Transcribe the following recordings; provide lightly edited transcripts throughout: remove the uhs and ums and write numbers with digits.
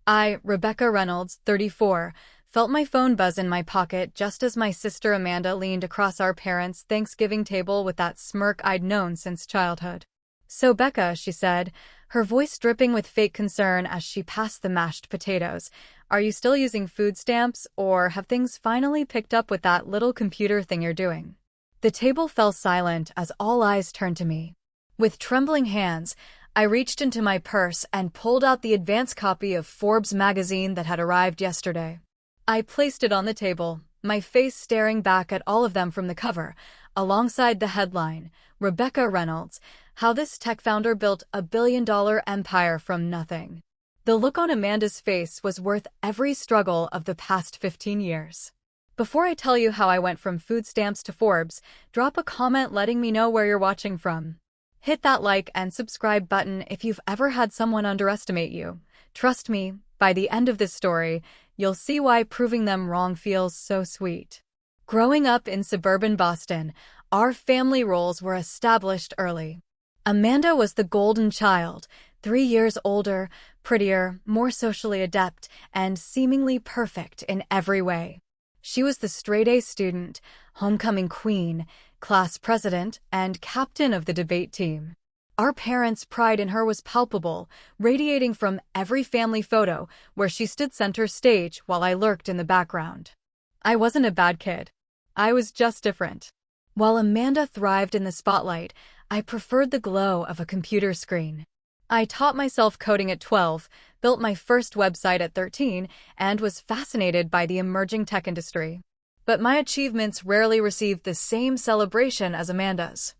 I, Rebecca Reynolds, 34, felt my phone buzz in my pocket just as my sister Amanda leaned across our parents' Thanksgiving table with that smirk I'd known since childhood. "So, Becca," she said, her voice dripping with fake concern as she passed the mashed potatoes, "are you still using food stamps, or have things finally picked up with that little computer thing you're doing?" The table fell silent as all eyes turned to me. With trembling hands, I reached into my purse and pulled out the advance copy of Forbes magazine that had arrived yesterday. I placed it on the table, my face staring back at all of them from the cover, alongside the headline, "Rebecca Reynolds, How This Tech Founder Built a Billion-Dollar Empire from Nothing." The look on Amanda's face was worth every struggle of the past 15 years. Before I tell you how I went from food stamps to Forbes, drop a comment letting me know where you're watching from. Hit that like and subscribe button if you've ever had someone underestimate you. Trust me, by the end of this story, you'll see why proving them wrong feels so sweet. Growing up in suburban Boston, our family roles were established early. Amanda was the golden child, 3 years older, prettier, more socially adept, and seemingly perfect in every way. She was the straight-A student, homecoming queen, class president, and captain of the debate team. Our parents' pride in her was palpable, radiating from every family photo where she stood center stage while I lurked in the background. I wasn't a bad kid. I was just different. While Amanda thrived in the spotlight, I preferred the glow of a computer screen. I taught myself coding at 12, built my first website at 13, and was fascinated by the emerging tech industry. But my achievements rarely received the same celebration as Amanda's.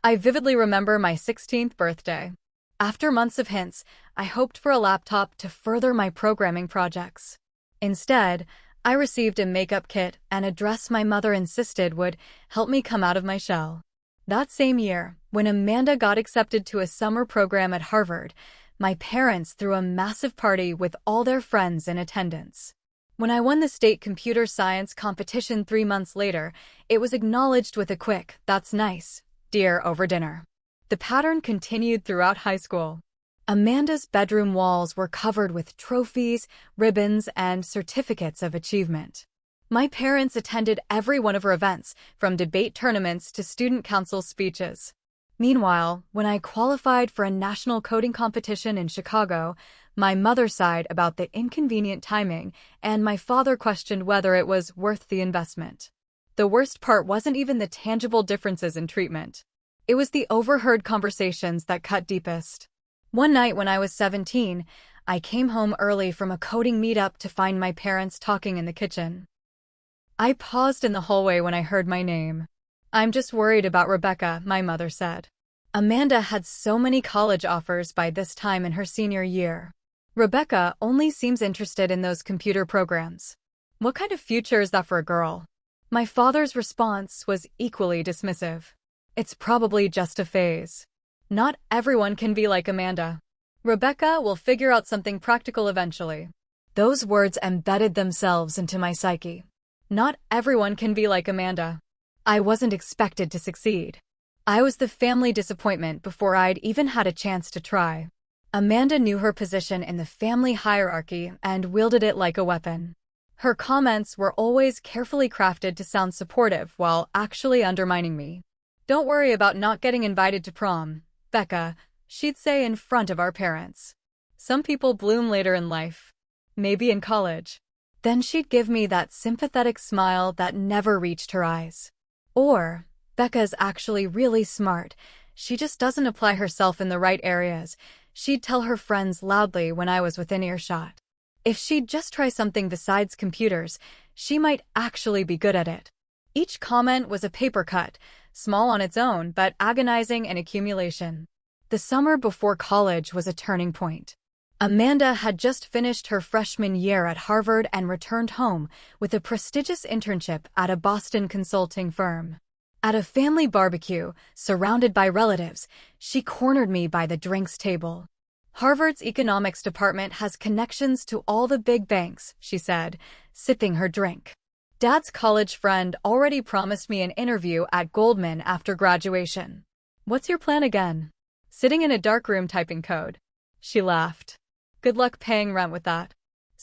I vividly remember my 16th birthday. After months of hints, I hoped for a laptop to further my programming projects. Instead, I received a makeup kit and a dress my mother insisted would help me come out of my shell. That same year, when Amanda got accepted to a summer program at Harvard, my parents threw a massive party with all their friends in attendance. When I won the state computer science competition 3 months later, it was acknowledged with a quick, "That's nice, dear," over dinner. The pattern continued throughout high school. Amanda's bedroom walls were covered with trophies, ribbons, and certificates of achievement. My parents attended every one of her events, from debate tournaments to student council speeches. Meanwhile, when I qualified for a national coding competition in Chicago, my mother sighed about the inconvenient timing, and my father questioned whether it was worth the investment. The worst part wasn't even the tangible differences in treatment. It was the overheard conversations that cut deepest. One night when I was 17, I came home early from a coding meetup to find my parents talking in the kitchen. I paused in the hallway when I heard my name. "I'm just worried about Rebecca," my mother said. Amanda had so many college offers by this time in her senior year. "Rebecca only seems interested in those computer programs. What kind of future is that for a girl?" My father's response was equally dismissive. "It's probably just a phase. Not everyone can be like Amanda. Rebecca will figure out something practical eventually." Those words embedded themselves into my psyche. Not everyone can be like Amanda. I wasn't expected to succeed. I was the family disappointment before I'd even had a chance to try. Amanda knew her position in the family hierarchy and wielded it like a weapon. Her comments were always carefully crafted to sound supportive while actually undermining me. "Don't worry about not getting invited to prom, Becca," she'd say in front of our parents. "Some people bloom later in life. Maybe in college." Then she'd give me that sympathetic smile that never reached her eyes. Or, "Becca's actually really smart. She just doesn't apply herself in the right areas," she'd tell her friends loudly when I was within earshot. If she'd just try something besides computers, she might actually be good at it. Each comment was a paper cut, small on its own but agonizing in accumulation. The summer before college was a turning point. Amanda had just finished her freshman year at Harvard and returned home with a prestigious internship at a Boston consulting firm. At a family barbecue, surrounded by relatives, she cornered me by the drinks table. "Harvard's economics department has connections to all the big banks," she said, sipping her drink. "Dad's college friend already promised me an interview at Goldman after graduation." "What's your plan again?" "Sitting in a dark room typing code." She laughed. "Good luck paying rent with that."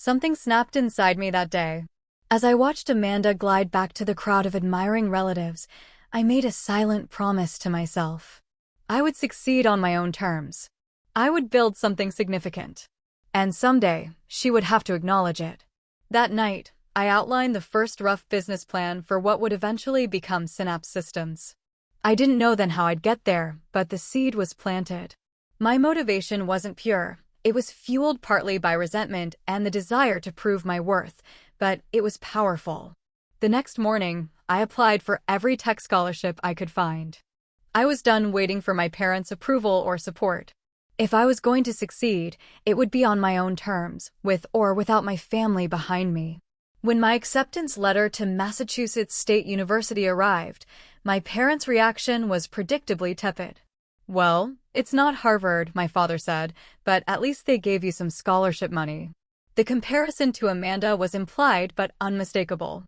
Something snapped inside me that day. As I watched Amanda glide back to the crowd of admiring relatives, I made a silent promise to myself. I would succeed on my own terms. I would build something significant. And someday, she would have to acknowledge it. That night, I outlined the first rough business plan for what would eventually become Synapse Systems. I didn't know then how I'd get there, but the seed was planted. My motivation wasn't pure. It was fueled partly by resentment and the desire to prove my worth, but it was powerful. The next morning, I applied for every tech scholarship I could find. I was done waiting for my parents' approval or support. If I was going to succeed, it would be on my own terms, with or without my family behind me. When my acceptance letter to Massachusetts State University arrived, my parents' reaction was predictably tepid. "Well, it's not Harvard," my father said, "but at least they gave you some scholarship money." The comparison to Amanda was implied but unmistakable.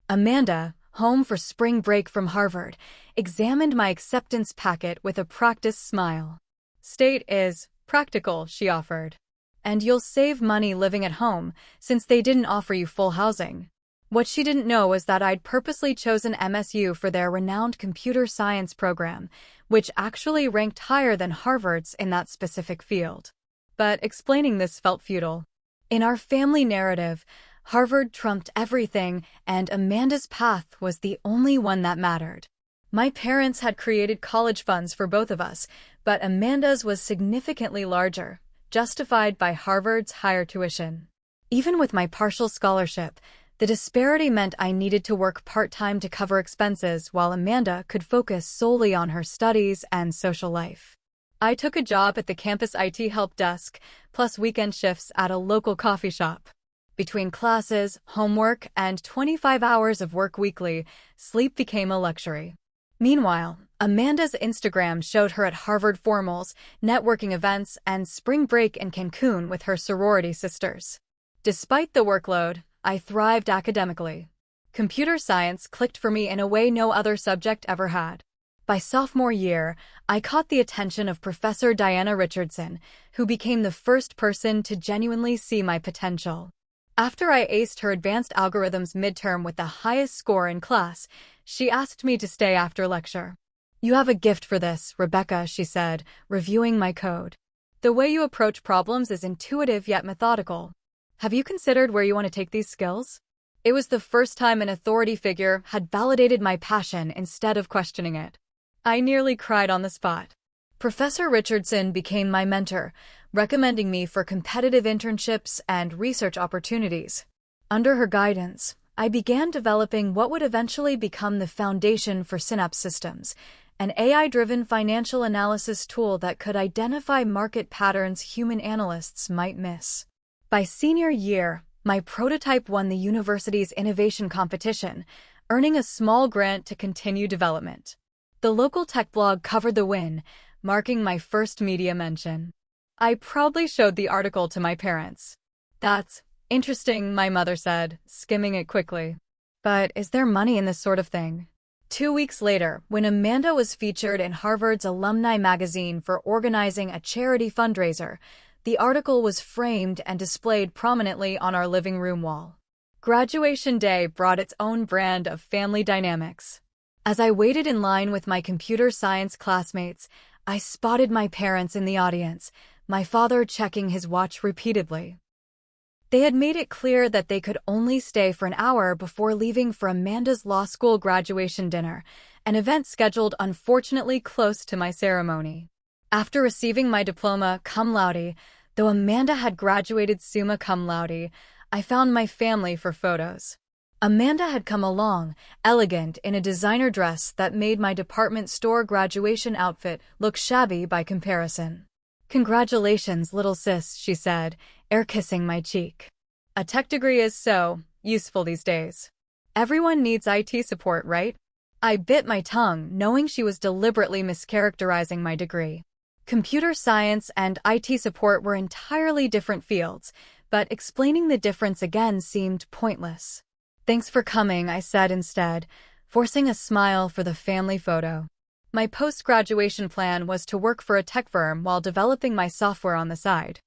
Amanda, home for spring break from Harvard, examined my acceptance packet with a practiced smile. "State is practical," she offered. "And you'll save money living at home, since they didn't offer you full housing." What she didn't know was that I'd purposely chosen MSU for their renowned computer science program, which actually ranked higher than Harvard's in that specific field. But explaining this felt futile. In our family narrative, Harvard trumped everything, and Amanda's path was the only one that mattered. My parents had created college funds for both of us, but Amanda's was significantly larger, justified by Harvard's higher tuition. Even with my partial scholarship, the disparity meant I needed to work part-time to cover expenses while Amanda could focus solely on her studies and social life. I took a job at the campus IT help desk, plus weekend shifts at a local coffee shop. Between classes, homework, and 25 hours of work weekly, sleep became a luxury. Meanwhile, Amanda's Instagram showed her at Harvard formals, networking events, and spring break in Cancun with her sorority sisters. Despite the workload, I thrived academically. Computer science clicked for me in a way no other subject ever had. By sophomore year, I caught the attention of Professor Diana Richardson, who became the first person to genuinely see my potential. After I aced her advanced algorithms midterm with the highest score in class, she asked me to stay after lecture. "You have a gift for this, Rebecca," she said, reviewing my code. "The way you approach problems is intuitive yet methodical. Have you considered where you want to take these skills?" It was the first time an authority figure had validated my passion instead of questioning it. I nearly cried on the spot. Professor Richardson became my mentor, recommending me for competitive internships and research opportunities. Under her guidance, I began developing what would eventually become the foundation for Synapse Systems, an AI-driven financial analysis tool that could identify market patterns human analysts might miss. By senior year, my prototype won the university's innovation competition, earning a small grant to continue development. The local tech blog covered the win, marking my first media mention. I proudly showed the article to my parents. "That's interesting," my mother said, skimming it quickly. "But is there money in this sort of thing?" 2 weeks later, when Amanda was featured in Harvard's alumni magazine for organizing a charity fundraiser, the article was framed and displayed prominently on our living room wall. Graduation day brought its own brand of family dynamics. As I waited in line with my computer science classmates, I spotted my parents in the audience, my father checking his watch repeatedly. They had made it clear that they could only stay for an hour before leaving for Amanda's law school graduation dinner, an event scheduled unfortunately close to my ceremony. After receiving my diploma cum laude, though Amanda had graduated summa cum laude, I found my family for photos. Amanda had come along, elegant in a designer dress that made my department store graduation outfit look shabby by comparison. "Congratulations, little sis," she said, air-kissing my cheek. "A tech degree is so useful these days. Everyone needs IT support, right?" I bit my tongue, knowing she was deliberately mischaracterizing my degree. Computer science and IT support were entirely different fields, but explaining the difference again seemed pointless. "Thanks for coming," I said instead, forcing a smile for the family photo. My post-graduation plan was to work for a tech firm while developing my software on the side.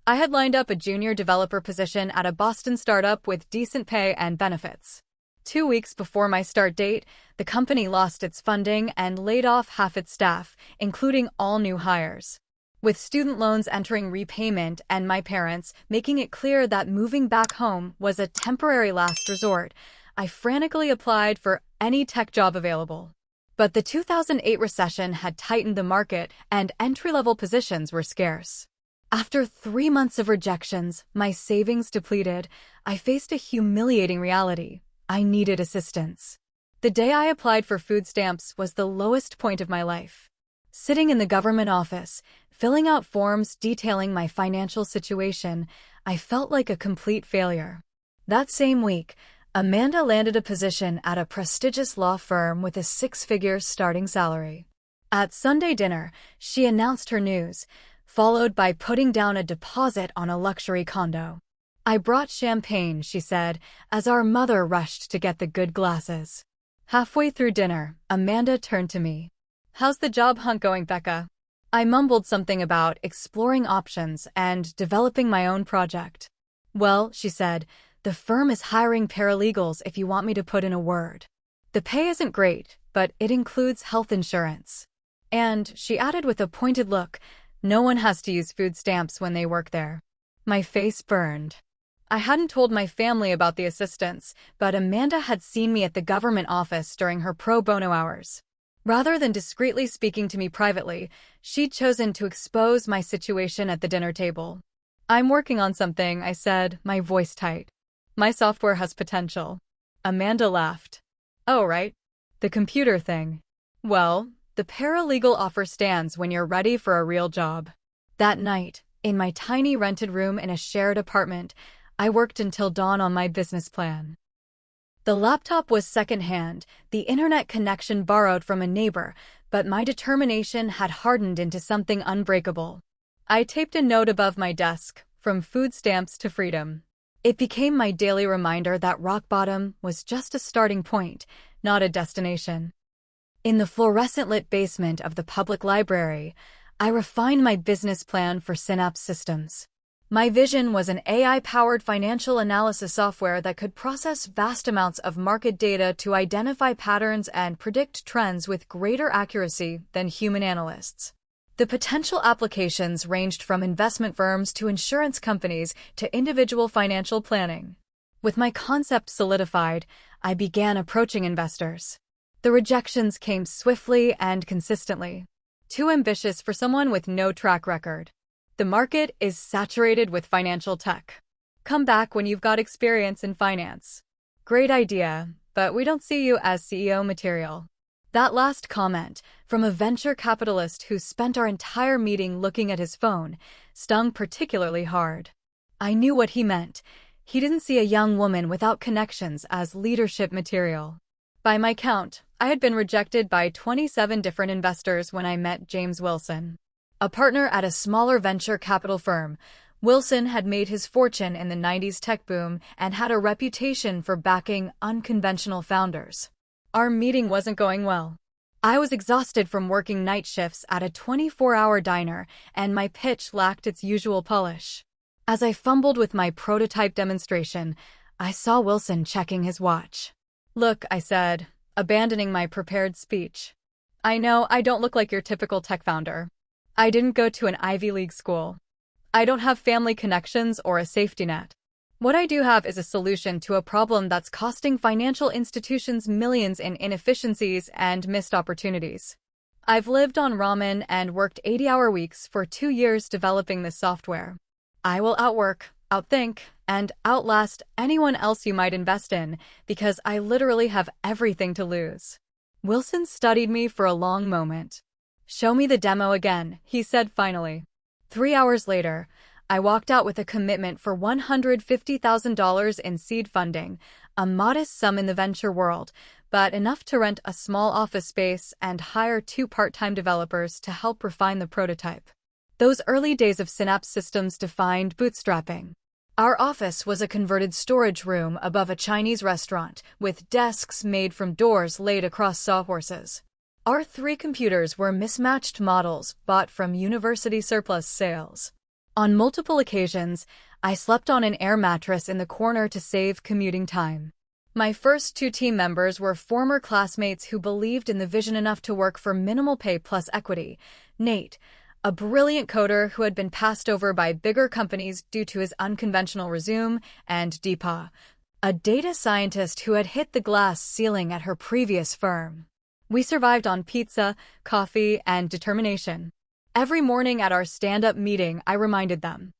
I had lined up a junior developer position at a Boston startup with decent pay and benefits. 2 weeks before my start date, the company lost its funding and laid off half its staff, including all new hires. With student loans entering repayment and my parents making it clear that moving back home was a temporary last resort, I frantically applied for any tech job available. But the 2008 recession had tightened the market and entry-level positions were scarce. After 3 months of rejections, my savings depleted, I faced a humiliating reality. I needed assistance. The day I applied for food stamps was the lowest point of my life. Sitting in the government office, filling out forms detailing my financial situation, I felt like a complete failure. That same week, Amanda landed a position at a prestigious law firm with a 6-figure starting salary. At Sunday dinner, she announced her news, followed by putting down a deposit on a luxury condo. "I brought champagne," she said, as our mother rushed to get the good glasses. Halfway through dinner, Amanda turned to me. "How's the job hunt going, Becca?" I mumbled something about exploring options and developing my own project. "Well," she said, "the firm is hiring paralegals if you want me to put in a word. The pay isn't great, but it includes health insurance." And, she added with a pointed look, "No one has to use food stamps when they work there." My face burned. I hadn't told my family about the assistance, but Amanda had seen me at the government office during her pro bono hours. Rather than discreetly speaking to me privately, she'd chosen to expose my situation at the dinner table. "I'm working on something," I said, my voice tight. "My software has potential." Amanda laughed. "Oh, right. The computer thing. Well, the paralegal offer stands when you're ready for a real job." That night, in my tiny rented room in a shared apartment, I worked until dawn on my business plan. The laptop was secondhand, the internet connection borrowed from a neighbor, but my determination had hardened into something unbreakable. I taped a note above my desk, "From food stamps to freedom." It became my daily reminder that rock bottom was just a starting point, not a destination. In the fluorescent-lit basement of the public library, I refined my business plan for Synapse Systems. My vision was an AI-powered financial analysis software that could process vast amounts of market data to identify patterns and predict trends with greater accuracy than human analysts. The potential applications ranged from investment firms to insurance companies to individual financial planning. With my concept solidified, I began approaching investors. The rejections came swiftly and consistently. Too ambitious for someone with no track record. The market is saturated with financial tech. Come back when you've got experience in finance. Great idea, but we don't see you as CEO material. That last comment, from a venture capitalist who spent our entire meeting looking at his phone, stung particularly hard. I knew what he meant. He didn't see a young woman without connections as leadership material. By my count, I had been rejected by 27 different investors when I met James Wilson. A partner at a smaller venture capital firm, Wilson had made his fortune in the 90s tech boom and had a reputation for backing unconventional founders. Our meeting wasn't going well. I was exhausted from working night shifts at a 24-hour diner, and my pitch lacked its usual polish. As I fumbled with my prototype demonstration, I saw Wilson checking his watch. "Look," I said, abandoning my prepared speech. "I know I don't look like your typical tech founder. I didn't go to an Ivy League school. I don't have family connections or a safety net. What I do have is a solution to a problem that's costing financial institutions millions in inefficiencies and missed opportunities. I've lived on ramen and worked 80-hour weeks for 2 years developing this software. I will outwork, outthink, and outlast anyone else you might invest in because I literally have everything to lose." Wilson studied me for a long moment. "Show me the demo again," he said finally. 3 hours later, I walked out with a commitment for $150,000 in seed funding, a modest sum in the venture world, but enough to rent a small office space and hire 2 part-time developers to help refine the prototype. Those early days of Synapse Systems defined bootstrapping. Our office was a converted storage room above a Chinese restaurant, with desks made from doors laid across sawhorses. Our 3 computers were mismatched models bought from university surplus sales. On multiple occasions, I slept on an air mattress in the corner to save commuting time. My first two team members were former classmates who believed in the vision enough to work for minimal pay plus equity. Nate, a brilliant coder who had been passed over by bigger companies due to his unconventional resume, and Deepa, a data scientist who had hit the glass ceiling at her previous firm. We survived on pizza, coffee, and determination. Every morning at our stand-up meeting, I reminded them,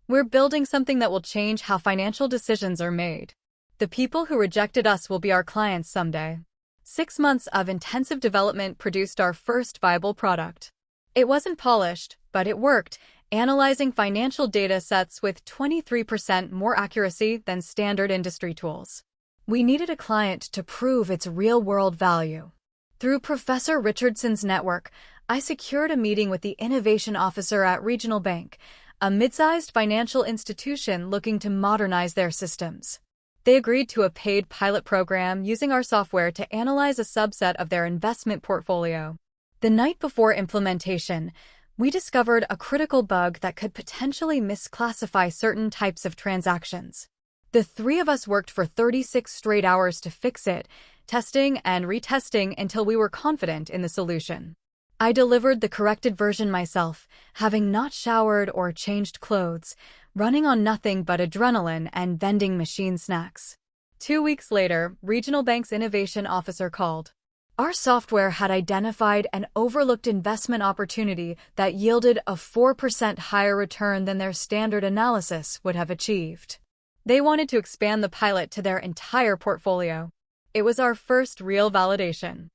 we're building something that will change how financial decisions are made. The people who rejected us will be our clients someday. 6 months of intensive development produced our first viable product. It wasn't polished, but it worked, analyzing financial data sets with 23% more accuracy than standard industry tools. We needed a client to prove its real-world value. Through Professor Richardson's network, I secured a meeting with the innovation officer at Regional Bank, a mid-sized financial institution looking to modernize their systems. They agreed to a paid pilot program using our software to analyze a subset of their investment portfolio. The night before implementation, we discovered a critical bug that could potentially misclassify certain types of transactions. The three of us worked for 36 straight hours to fix it, testing and retesting until we were confident in the solution. I delivered the corrected version myself, having not showered or changed clothes, running on nothing but adrenaline and vending machine snacks. 2 weeks later, Regional Bank's innovation officer called. Our software had identified an overlooked investment opportunity that yielded a 4% higher return than their standard analysis would have achieved. They wanted to expand the pilot to their entire portfolio. It was our first real validation.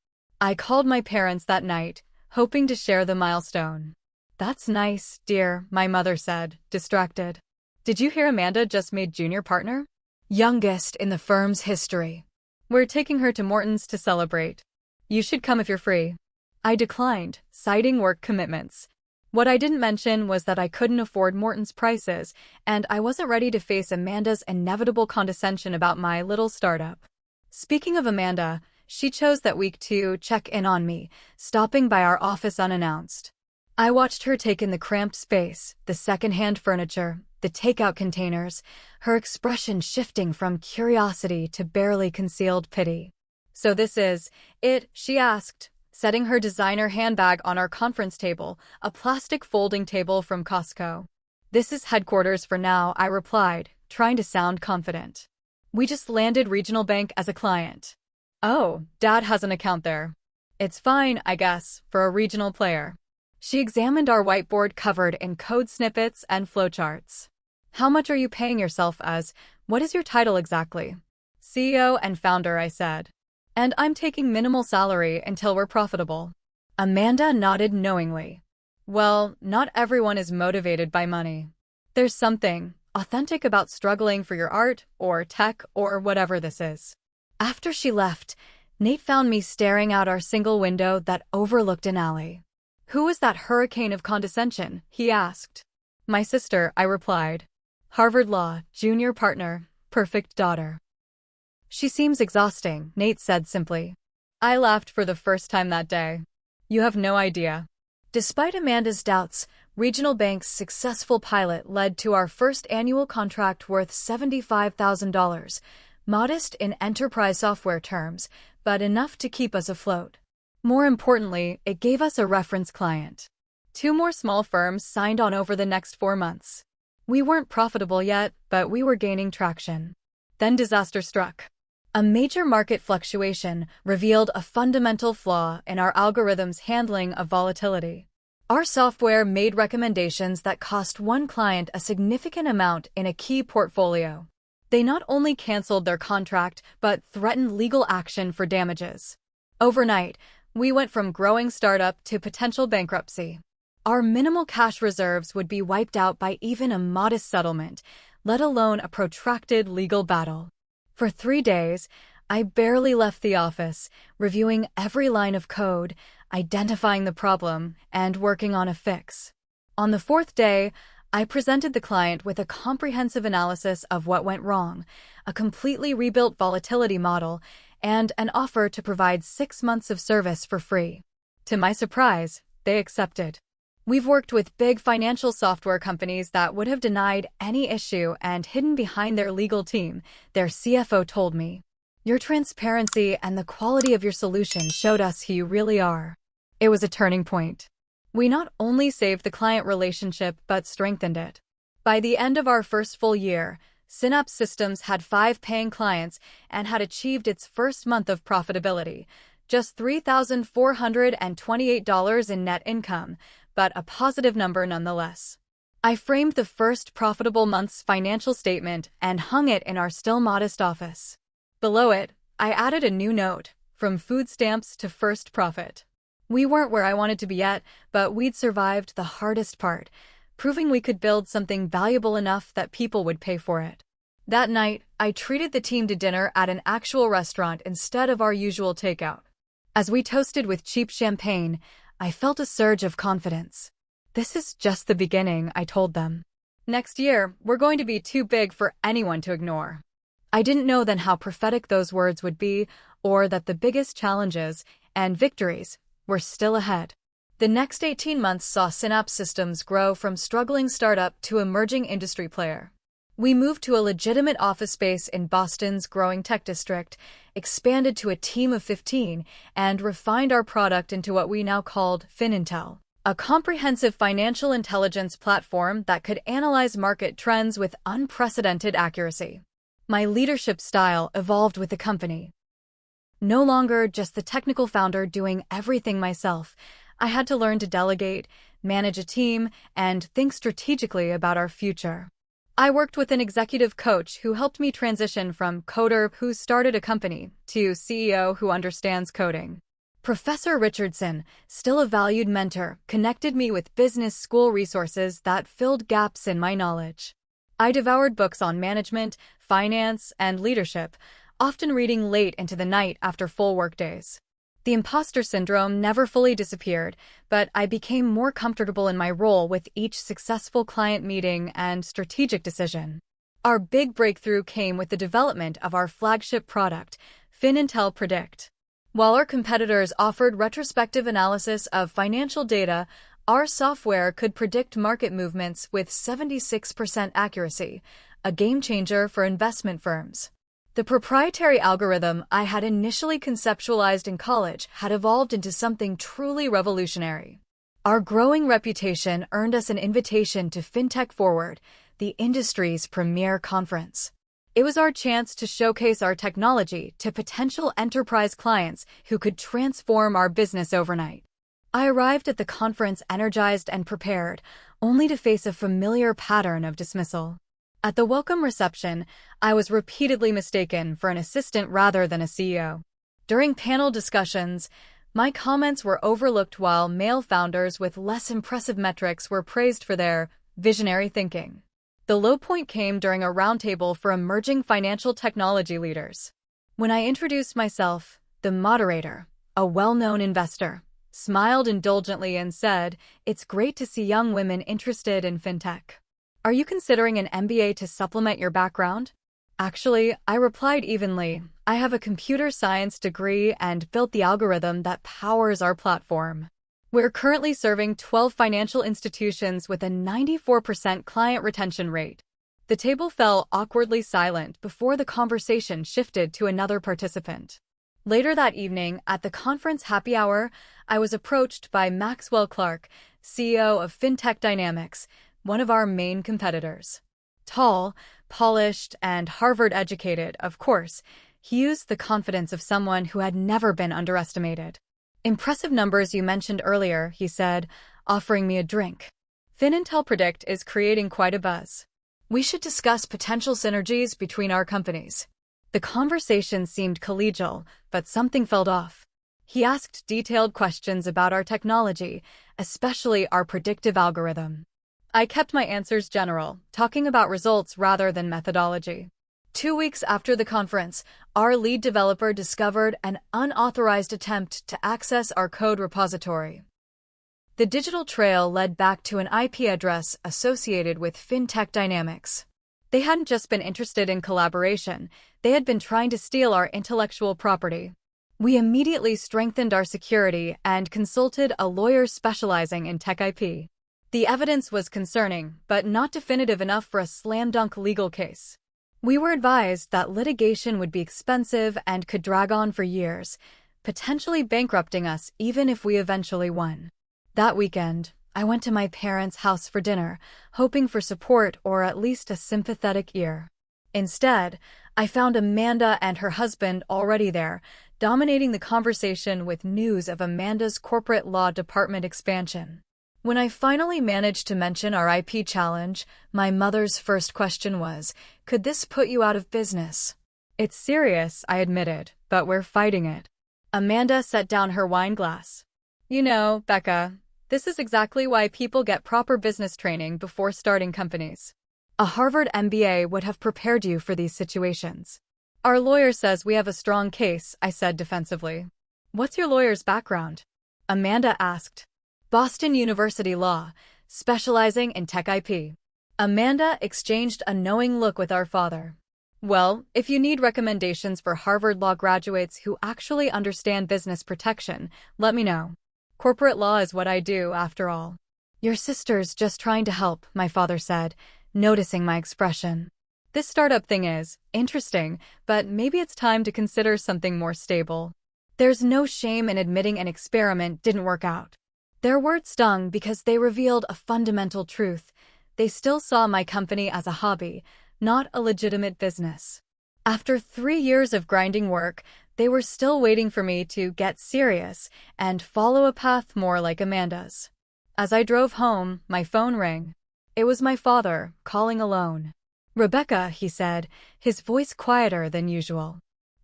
I called my parents that night, hoping to share the milestone. That's nice, dear, my mother said, distracted. Did you hear Amanda just made junior partner? Youngest in the firm's history. We're taking her to Morton's to celebrate. You should come if you're free. I declined, citing work commitments. What I didn't mention was that I couldn't afford Morton's prices, and I wasn't ready to face Amanda's inevitable condescension about my little startup. Speaking of Amanda, she chose that week to check in on me, stopping by our office unannounced. I watched her take in the cramped space, the second-hand furniture, the takeout containers, her expression shifting from curiosity to barely concealed pity. So this is it, she asked, setting her designer handbag on our conference table, a plastic folding table from Costco. This is headquarters for now, I replied, trying to sound confident. We just landed Regional Bank as a client. Oh, Dad has an account there. It's fine, I guess, for a regional player. She examined our whiteboard covered in code snippets and flowcharts. How much are you paying yourself as? What is your title exactly? CEO and founder, I said. And I'm taking minimal salary until we're profitable. Amanda nodded knowingly. Well, not everyone is motivated by money. There's something authentic about struggling for your art or tech or whatever this is. After she left, Nate found me staring out our single window that overlooked an alley. Who was that hurricane of condescension? He asked. My sister, I replied. Harvard Law, junior partner, perfect daughter. She seems exhausting, Nate said simply. I laughed for the first time that day. You have no idea. Despite Amanda's doubts, Regional Bank's successful pilot led to our first annual contract worth $75,000, modest in enterprise software terms, but enough to keep us afloat. More importantly, it gave us a reference client. 2 more small firms signed on over the next 4 months. We weren't profitable yet, but we were gaining traction. Then disaster struck. A major market fluctuation revealed a fundamental flaw in our algorithm's handling of volatility. Our software made recommendations that cost one client a significant amount in a key portfolio. They not only canceled their contract, but threatened legal action for damages. Overnight, we went from growing startup to potential bankruptcy. Our minimal cash reserves would be wiped out by even a modest settlement, let alone a protracted legal battle. For 3 days, I barely left the office, reviewing every line of code, identifying the problem, and working on a fix. On the 4th day, I presented the client with a comprehensive analysis of what went wrong, a completely rebuilt volatility model, and an offer to provide 6 months of service for free. To my surprise, they accepted. We've worked with big financial software companies that would have denied any issue and hidden behind their legal team, their CFO told me. Your transparency and the quality of your solution showed us who you really are. It was a turning point. We not only saved the client relationship but strengthened it. By the end of our first full year, Synapse Systems had 5 paying clients and had achieved its first month of profitability, just $3,428 in net income, but a positive number nonetheless. I framed the first profitable month's financial statement and hung it in our still modest office. Below it, I added a new note, from food stamps to first profit. We weren't where I wanted to be yet, but we'd survived the hardest part, proving we could build something valuable enough that people would pay for it. That night, I treated the team to dinner at an actual restaurant instead of our usual takeout. As we toasted with cheap champagne, I felt a surge of confidence. This is just the beginning, I told them. Next year, we're going to be too big for anyone to ignore. I didn't know then how prophetic those words would be, or that the biggest challenges and victories were still ahead. The next 18 months saw Synapse Systems grow from struggling startup to emerging industry player. We moved to a legitimate office space in Boston's growing tech district, expanded to a team of 15, and refined our product into what we now called FinIntel, a comprehensive financial intelligence platform that could analyze market trends with unprecedented accuracy. My leadership style evolved with the company. No longer just the technical founder doing everything myself, I had to learn to delegate, manage a team, and think strategically about our future. I worked with an executive coach who helped me transition from coder who started a company to CEO who understands coding. Professor Richardson, still a valued mentor, connected me with business school resources that filled gaps in my knowledge. I devoured books on management, finance, and leadership, often reading late into the night after full workdays. The imposter syndrome never fully disappeared, but I became more comfortable in my role with each successful client meeting and strategic decision. Our big breakthrough came with the development of our flagship product, FinIntel Predict. While our competitors offered retrospective analysis of financial data, our software could predict market movements with 76% accuracy, a game changer for investment firms. The proprietary algorithm I had initially conceptualized in college had evolved into something truly revolutionary. Our growing reputation earned us an invitation to FinTech Forward, the industry's premier conference. It was our chance to showcase our technology to potential enterprise clients who could transform our business overnight. I arrived at the conference energized and prepared, only to face a familiar pattern of dismissal. At the welcome reception, I was repeatedly mistaken for an assistant rather than a CEO. During panel discussions, my comments were overlooked while male founders with less impressive metrics were praised for their visionary thinking. The low point came during a roundtable for emerging financial technology leaders. When I introduced myself, the moderator, a well-known investor, smiled indulgently and said, "It's great to see young women interested in fintech. Are you considering an MBA to supplement your background?" Actually, I replied evenly, I have a computer science degree and built the algorithm that powers our platform. We're currently serving 12 financial institutions with a 94% client retention rate. The table fell awkwardly silent before the conversation shifted to another participant. Later that evening, at the conference happy hour, I was approached by Maxwell Clark, CEO of FinTech Dynamics, one of our main competitors. Tall, polished, and Harvard-educated, of course, he used the confidence of someone who had never been underestimated. "Impressive numbers you mentioned earlier," he said, offering me a drink. "FinIntel Predict is creating quite a buzz. We should discuss potential synergies between our companies." The conversation seemed collegial, but something felt off. He asked detailed questions about our technology, especially our predictive algorithm. I kept my answers general, talking about results rather than methodology. 2 weeks after the conference, our lead developer discovered an unauthorized attempt to access our code repository. The digital trail led back to an IP address associated with FinTech Dynamics. They hadn't just been interested in collaboration, they had been trying to steal our intellectual property. We immediately strengthened our security and consulted a lawyer specializing in tech IP. The evidence was concerning, but not definitive enough for a slam-dunk legal case. We were advised that litigation would be expensive and could drag on for years, potentially bankrupting us even if we eventually won. That weekend, I went to my parents' house for dinner, hoping for support or at least a sympathetic ear. Instead, I found Amanda and her husband already there, dominating the conversation with news of Amanda's corporate law department expansion. When I finally managed to mention our IP challenge, my mother's first question was, "Could this put you out of business?" "It's serious," I admitted, "but we're fighting it." Amanda set down her wine glass. "You know, Becca, this is exactly why people get proper business training before starting companies. A Harvard MBA would have prepared you for these situations." "Our lawyer says we have a strong case," I said defensively. "What's your lawyer's background?" Amanda asked. "Boston University Law, specializing in tech IP." Amanda exchanged a knowing look with our father. "Well, if you need recommendations for Harvard Law graduates who actually understand business protection, let me know. Corporate law is what I do, after all." "Your sister's just trying to help," my father said, noticing my expression. "This startup thing is interesting, but maybe it's time to consider something more stable." There's no shame in admitting an experiment didn't work out. Their words stung because they revealed a fundamental truth. They still saw my company as a hobby, not a legitimate business. After 3 years of grinding work, they were still waiting for me to get serious and follow a path more like Amanda's. As I drove home, my phone rang. It was my father, calling alone. "Rebecca," he said, his voice quieter than usual.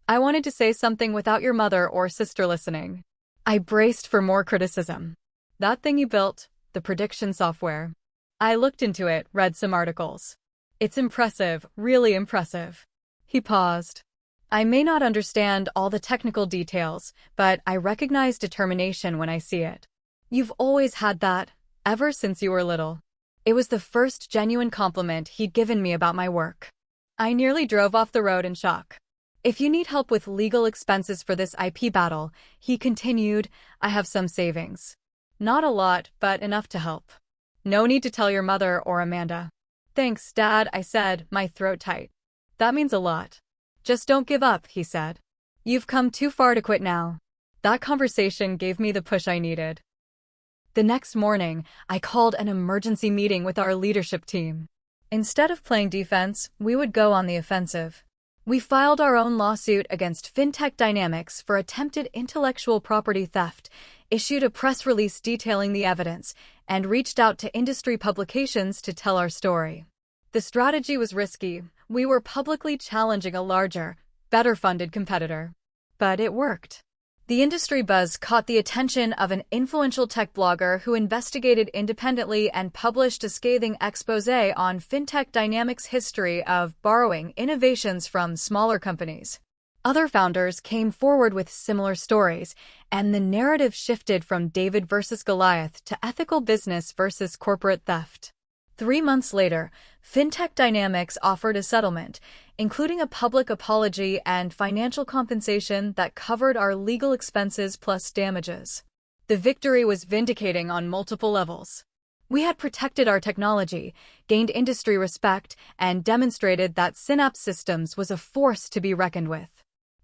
"I wanted to say something without your mother or sister listening." I braced for more criticism. "That thing you built, the prediction software." I looked into it, read some articles. "It's impressive, really impressive." He paused. "I may not understand all the technical details, but I recognize determination when I see it. You've always had that, ever since you were little." It was the first genuine compliment he'd given me about my work. I nearly drove off the road in shock. "If you need help with legal expenses for this IP battle," he continued, "I have some savings. Not a lot, but enough to help. No need to tell your mother or Amanda." "Thanks, Dad," I said, my throat tight. "That means a lot." "Just don't give up," he said. "You've come too far to quit now." That conversation gave me the push I needed. The next morning, I called an emergency meeting with our leadership team. Instead of playing defense, we would go on the offensive. We filed our own lawsuit against FinTech Dynamics for attempted intellectual property theft, issued a press release detailing the evidence, and reached out to industry publications to tell our story. The strategy was risky. We were publicly challenging a larger, better-funded competitor. But it worked. The industry buzz caught the attention of an influential tech blogger who investigated independently and published a scathing exposé on FinTech Dynamics' history of borrowing innovations from smaller companies. Other founders came forward with similar stories, and the narrative shifted from David versus Goliath to ethical business versus corporate theft. 3 months later, FinTech Dynamics offered a settlement, including a public apology and financial compensation that covered our legal expenses plus damages. The victory was vindicating on multiple levels. We had protected our technology, gained industry respect, and demonstrated that Synapse Systems was a force to be reckoned with.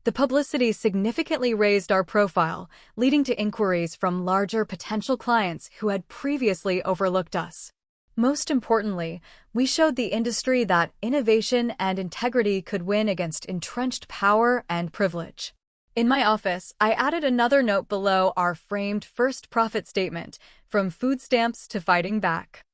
The publicity significantly raised our profile, leading to inquiries from larger potential clients who had previously overlooked us. Most importantly, we showed the industry that innovation and integrity could win against entrenched power and privilege. In my office, I added another note below our framed first profit statement, from food stamps to fighting back.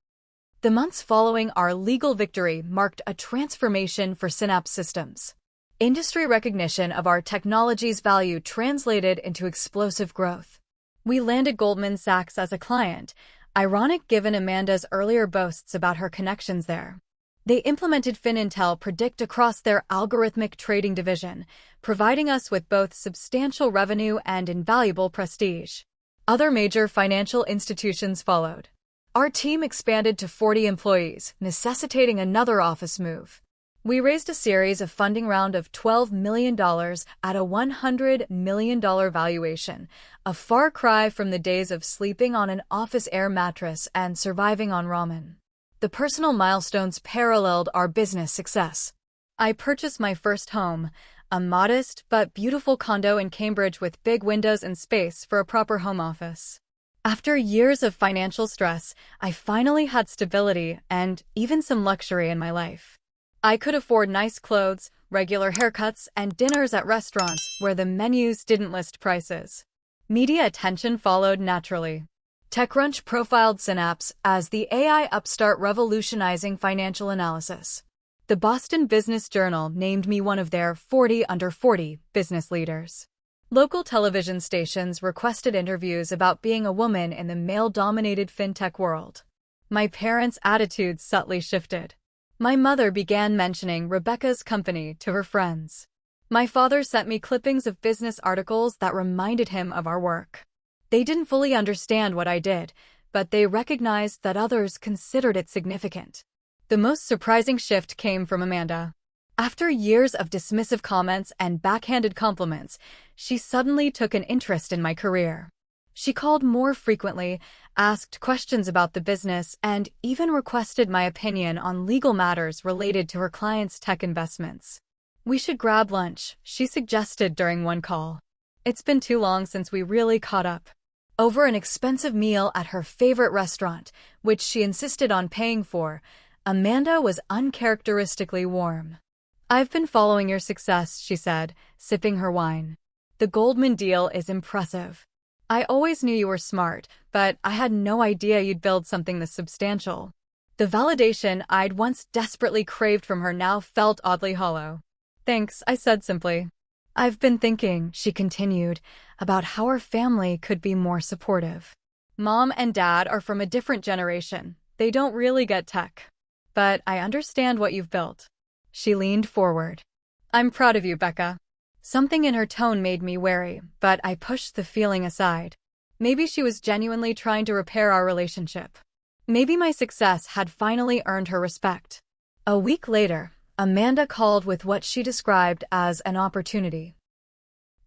The months following our legal victory marked a transformation for Synapse Systems. Industry recognition of our technology's value translated into explosive growth. We landed Goldman Sachs as a client, ironic given Amanda's earlier boasts about her connections there. They implemented FinIntel Predict across their algorithmic trading division, providing us with both substantial revenue and invaluable prestige. Other major financial institutions followed. Our team expanded to 40 employees, necessitating another office move. We raised a series of funding round of $12 million at a $100 million valuation, a far cry from the days of sleeping on an office air mattress and surviving on ramen. The personal milestones paralleled our business success. I purchased my first home, a modest but beautiful condo in Cambridge with big windows and space for a proper home office. After years of financial stress, I finally had stability and even some luxury in my life. I could afford nice clothes, regular haircuts, and dinners at restaurants where the menus didn't list prices. Media attention followed naturally. TechCrunch profiled Synapse as the AI upstart revolutionizing financial analysis. The Boston Business Journal named me one of their 40 under 40 business leaders. Local television stations requested interviews about being a woman in the male-dominated fintech world. My parents' attitudes subtly shifted. My mother began mentioning Rebecca's company to her friends. My father sent me clippings of business articles that reminded him of our work. They didn't fully understand what I did, but they recognized that others considered it significant. The most surprising shift came from Amanda. After years of dismissive comments and backhanded compliments, she suddenly took an interest in my career. She called more frequently, asked questions about the business, and even requested my opinion on legal matters related to her clients' tech investments. "We should grab lunch," she suggested during one call. "It's been too long since we really caught up." Over an expensive meal at her favorite restaurant, which she insisted on paying for, Amanda was uncharacteristically warm. "I've been following your success," she said, sipping her wine. "The Goldman deal is impressive. I always knew you were smart, but I had no idea you'd build something this substantial." The validation I'd once desperately craved from her now felt oddly hollow. "Thanks," I said simply. "I've been thinking," she continued, "about how our family could be more supportive. Mom and Dad are from a different generation. They don't really get tech. But I understand what you've built." She leaned forward. "I'm proud of you, Becca." Something in her tone made me wary, but I pushed the feeling aside. Maybe she was genuinely trying to repair our relationship. Maybe my success had finally earned her respect. A week later, Amanda called with what she described as an opportunity.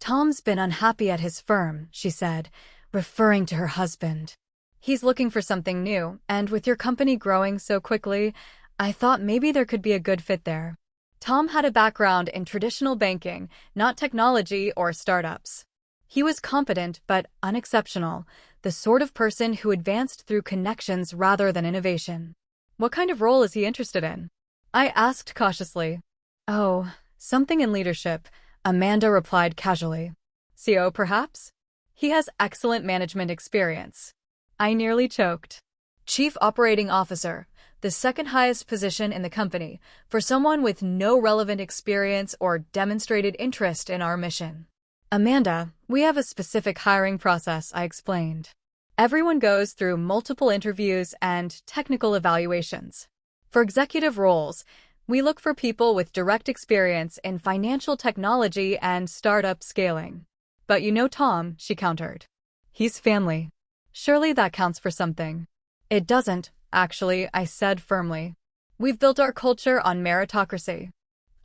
"Tom's been unhappy at his firm," she said, referring to her husband. "He's looking for something new, and with your company growing so quickly, I thought maybe there could be a good fit there." Tom had a background in traditional banking, not technology or startups. He was competent but unexceptional, the sort of person who advanced through connections rather than innovation. "What kind of role is he interested in?" I asked cautiously. "Oh, something in leadership," Amanda replied casually. "CO, perhaps? He has excellent management experience." I nearly choked. "Chief Operating Officer, the second highest position in the company, for someone with no relevant experience or demonstrated interest in our mission." "Amanda, we have a specific hiring process," I explained. "Everyone goes through multiple interviews and technical evaluations. For executive roles, we look for people with direct experience in financial technology and startup scaling." "But you know Tom," she countered. "He's family. Surely that counts for something." "It doesn't, actually," I said firmly. "We've built our culture on meritocracy.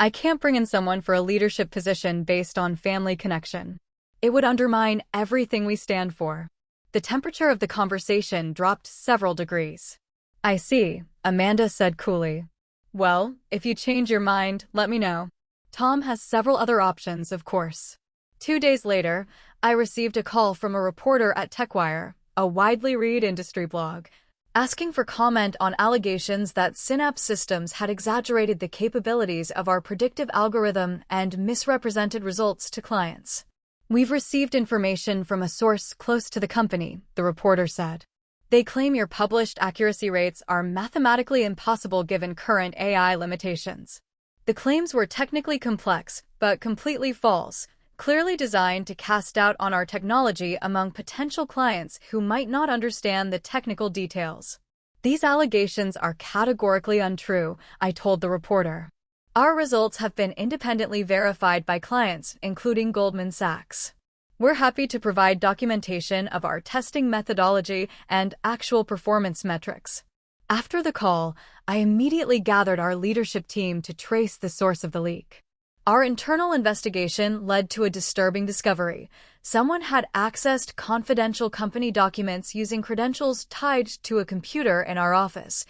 I can't bring in someone for a leadership position based on family connection. It would undermine everything we stand for." The temperature of the conversation dropped several degrees. "I see," Amanda said coolly. "Well, if you change your mind, let me know. Tom has several other options, of course." 2 days later, I received a call from a reporter at TechWire, a widely read industry blog, asking for comment on allegations that Synapse Systems had exaggerated the capabilities of our predictive algorithm and misrepresented results to clients. "We've received information from a source close to the company," the reporter said. "They claim your published accuracy rates are mathematically impossible given current AI limitations." The claims were technically complex, but completely false, clearly designed to cast doubt on our technology among potential clients who might not understand the technical details. "These allegations are categorically untrue," I told the reporter. "Our results have been independently verified by clients, including Goldman Sachs. We're happy to provide documentation of our testing methodology and actual performance metrics." After the call, I immediately gathered our leadership team to trace the source of the leak. Our internal investigation led to a disturbing discovery. Someone had accessed confidential company documents using credentials tied to a computer in our office,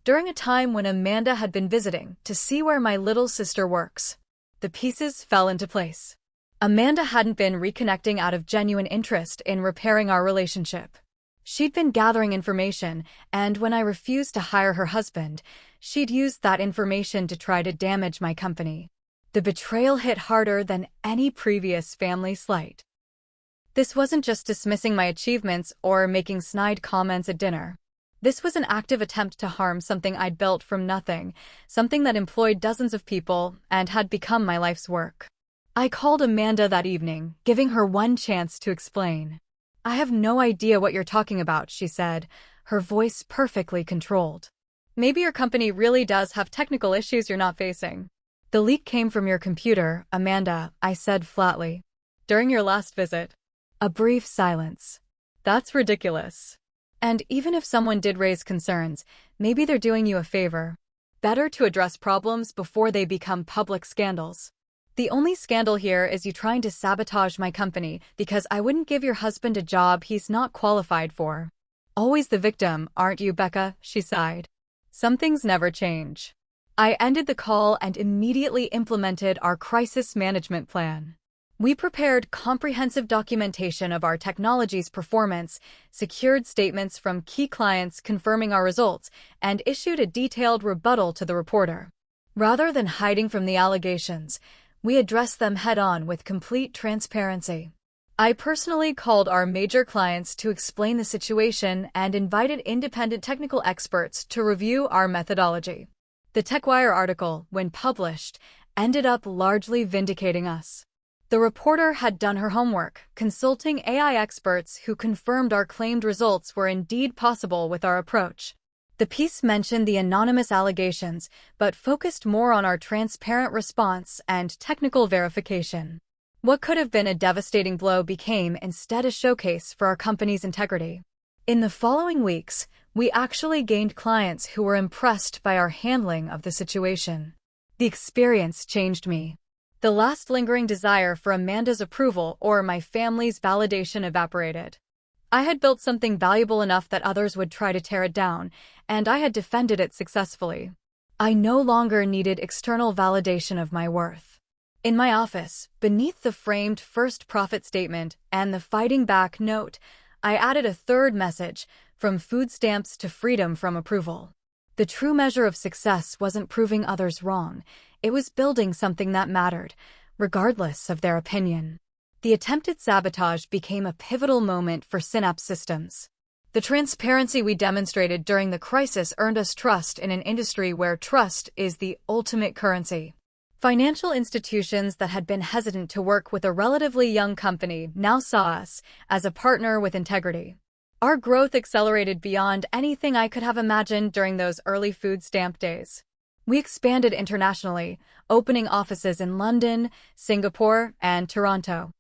during a time when Amanda had been visiting to see where my little sister works. The pieces fell into place. Amanda hadn't been reconnecting out of genuine interest in repairing our relationship. She'd been gathering information, and when I refused to hire her husband, she'd used that information to try to damage my company. The betrayal hit harder than any previous family slight. This wasn't just dismissing my achievements or making snide comments at dinner. This was an active attempt to harm something I'd built from nothing, something that employed dozens of people and had become my life's work. I called Amanda that evening, giving her one chance to explain. "I have no idea what you're talking about," she said, her voice perfectly controlled. "Maybe your company really does have technical issues you're not facing." "The leak came from your computer, Amanda," I said flatly. "During your last visit." A brief silence. "That's ridiculous. And even if someone did raise concerns, maybe they're doing you a favor. Better to address problems before they become public scandals. The only scandal here is you trying to sabotage my company because I wouldn't give your husband a job he's not qualified for. Always the victim, aren't you, Becca?" she sighed. "Some things never change." I ended the call and immediately implemented our crisis management plan. We prepared comprehensive documentation of our technology's performance, secured statements from key clients confirming our results, and issued a detailed rebuttal to the reporter. Rather than hiding from the allegations, we addressed them head-on with complete transparency. I personally called our major clients to explain the situation and invited independent technical experts to review our methodology. The TechWire article, when published, ended up largely vindicating us. The reporter had done her homework, consulting AI experts who confirmed our claimed results were indeed possible with our approach. The piece mentioned the anonymous allegations, but focused more on our transparent response and technical verification. What could have been a devastating blow became instead a showcase for our company's integrity. In the following weeks, we actually gained clients who were impressed by our handling of the situation. The experience changed me. The last lingering desire for Amanda's approval or my family's validation evaporated. I had built something valuable enough that others would try to tear it down, and I had defended it successfully. I no longer needed external validation of my worth. In my office, beneath the framed first profit statement and the fighting back note, I added a third message, from food stamps to freedom from approval. The true measure of success wasn't proving others wrong. It was building something that mattered, regardless of their opinion. The attempted sabotage became a pivotal moment for Synapse Systems. The transparency we demonstrated during the crisis earned us trust in an industry where trust is the ultimate currency. Financial institutions that had been hesitant to work with a relatively young company now saw us as a partner with integrity. Our growth accelerated beyond anything I could have imagined during those early food stamp days. We expanded internationally, opening offices in London, Singapore, and Toronto.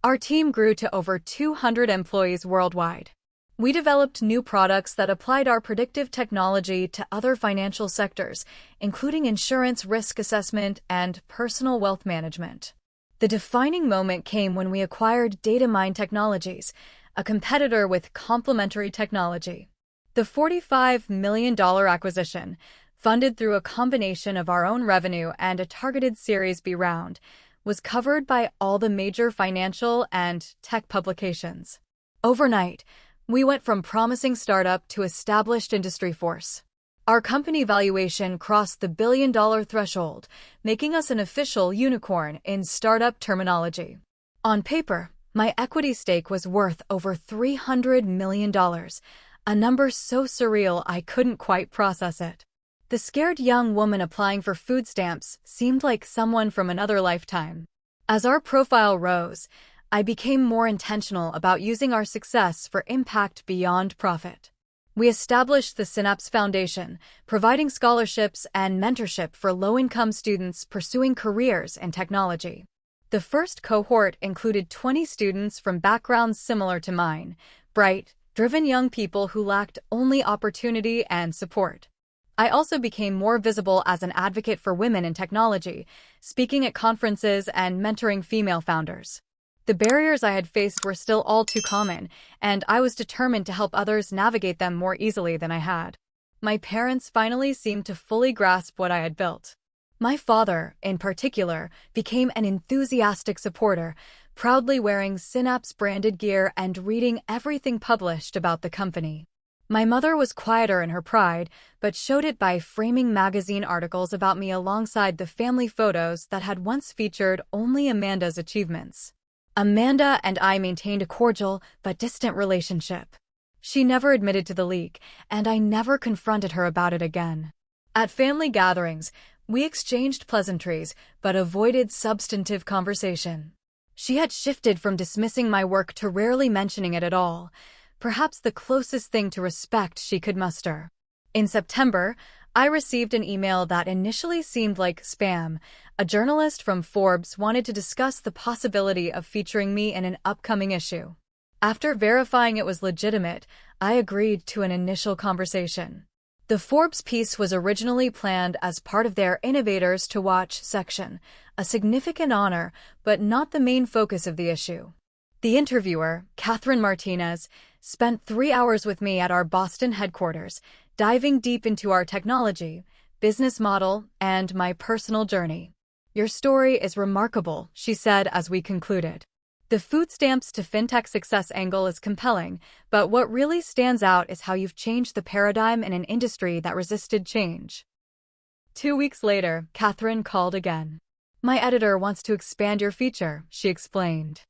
Our team grew to over 200 employees worldwide. We developed new products that applied our predictive technology to other financial sectors, including insurance risk assessment and personal wealth management. The defining moment came when we acquired DataMine Technologies, a competitor with complementary technology. The $45 million acquisition, funded through a combination of our own revenue and a targeted Series B round, was covered by all the major financial and tech publications. Overnight, we went from promising startup to established industry force. Our company valuation crossed the billion-dollar threshold, making us an official unicorn in startup terminology. On paper, my equity stake was worth over $300 million, a number so surreal I couldn't quite process it. The scared young woman applying for food stamps seemed like someone from another lifetime. As our profile rose, I became more intentional about using our success for impact beyond profit. We established the Synapse Foundation, providing scholarships and mentorship for low-income students pursuing careers in technology. The first cohort included 20 students from backgrounds similar to mine, bright, driven young people who lacked only opportunity and support. I also became more visible as an advocate for women in technology, speaking at conferences and mentoring female founders. The barriers I had faced were still all too common, and I was determined to help others navigate them more easily than I had. My parents finally seemed to fully grasp what I had built. My father, in particular, became an enthusiastic supporter, proudly wearing Synapse-branded gear and reading everything published about the company. My mother was quieter in her pride, but showed it by framing magazine articles about me alongside the family photos that had once featured only Amanda's achievements. Amanda and I maintained a cordial but distant relationship. She never admitted to the leak, and I never confronted her about it again. At family gatherings, we exchanged pleasantries but avoided substantive conversation. She had shifted from dismissing my work to rarely mentioning it at all, perhaps the closest thing to respect she could muster. In September, I received an email that initially seemed like spam. A journalist from Forbes wanted to discuss the possibility of featuring me in an upcoming issue. After verifying it was legitimate, I agreed to an initial conversation. The Forbes piece was originally planned as part of their Innovators to Watch section, a significant honor, but not the main focus of the issue. The interviewer, Catherine Martinez, spent 3 hours with me at our Boston headquarters, diving deep into our technology, business model, and my personal journey. "Your story is remarkable," she said as we concluded. "The food stamps to fintech success angle is compelling, but what really stands out is how you've changed the paradigm in an industry that resisted change." 2 weeks later, Catherine called again. "My editor wants to expand your feature," she explained.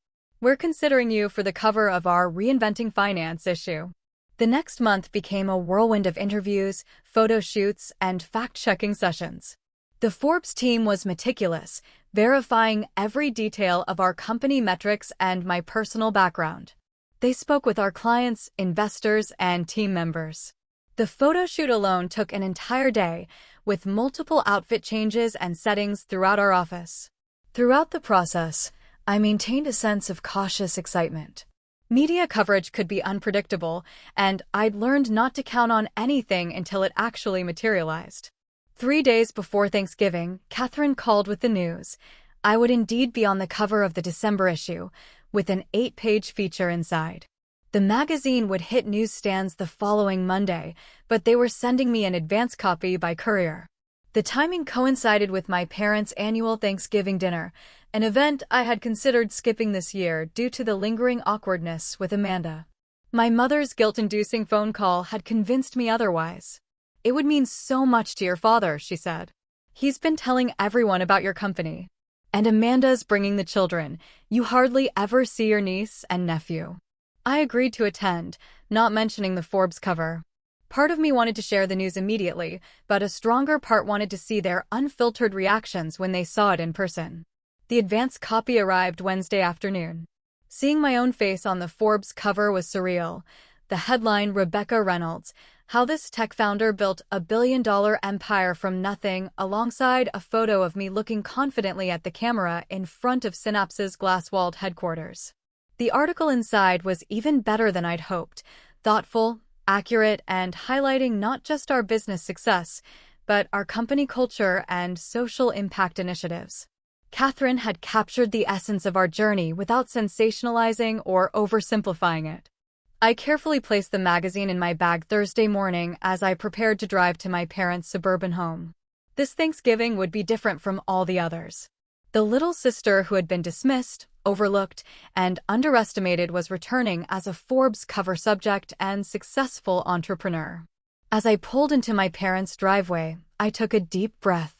"We're considering you for the cover of our Reinventing Finance issue." The next month became a whirlwind of interviews, photo shoots, and fact-checking sessions. The Forbes team was meticulous, verifying every detail of our company metrics and my personal background. They spoke with our clients, investors, and team members. The photo shoot alone took an entire day, with multiple outfit changes and settings throughout our office. Throughout the process, I maintained a sense of cautious excitement. Media coverage could be unpredictable, and I'd learned not to count on anything until it actually materialized. 3 days before Thanksgiving, Catherine called with the news. I would indeed be on the cover of the December issue, with an 8-page feature inside. The magazine would hit newsstands the following Monday, but they were sending me an advance copy by courier. The timing coincided with my parents' annual Thanksgiving dinner, an event I had considered skipping this year due to the lingering awkwardness with Amanda. My mother's guilt-inducing phone call had convinced me otherwise. "It would mean so much to your father," she said. "He's been telling everyone about your company. And Amanda's bringing the children. You hardly ever see your niece and nephew." I agreed to attend, not mentioning the Forbes cover. Part of me wanted to share the news immediately, but a stronger part wanted to see their unfiltered reactions when they saw it in person. The advance copy arrived Wednesday afternoon. Seeing my own face on the Forbes cover was surreal. The headline, "Rebecca Reynolds, How This Tech Founder Built a Billion-Dollar Empire from Nothing," alongside a photo of me looking confidently at the camera in front of Synapse's glass-walled headquarters. The article inside was even better than I'd hoped, thoughtful, accurate, and highlighting not just our business success, but our company culture and social impact initiatives. Catherine had captured the essence of our journey without sensationalizing or oversimplifying it. I carefully placed the magazine in my bag Thursday morning as I prepared to drive to my parents' suburban home. This Thanksgiving would be different from all the others. The little sister who had been dismissed, overlooked, and underestimated was returning as a Forbes cover subject and successful entrepreneur. As I pulled into my parents' driveway, I took a deep breath.